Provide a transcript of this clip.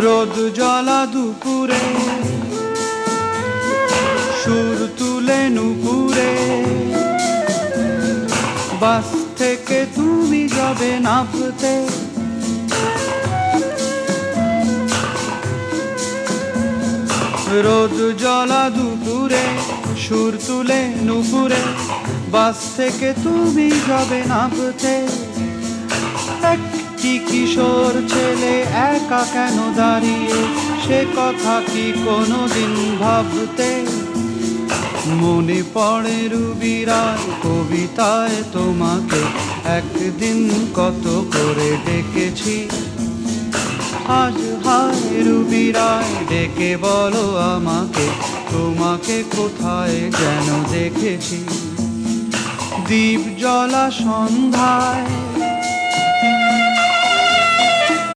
রোদ জ্বলা দুপুরে সুর তুলে নুপুরে বাস থেকে তুমি যাবে নামতে, রোদ জ্বলা দুপুরে সুর তুলে নুপুরে বাস থেকে তুমি যাবে নামতে। একটি কিশোর ছেলে একা কেন দাঁড়িয়ে, সে কথা কি কোনোদিন ভাবতে? মনে পড়ে রুবিরার কবিতায় তোমাকে একদিন কত করে ডেকেছি। আজ হায় রুবিরায় ডেকে বলো আমাকে, তোমাকে কোথায় যেন দেখেছি। দ্বীপ জ্বলা সন্ধ্যায়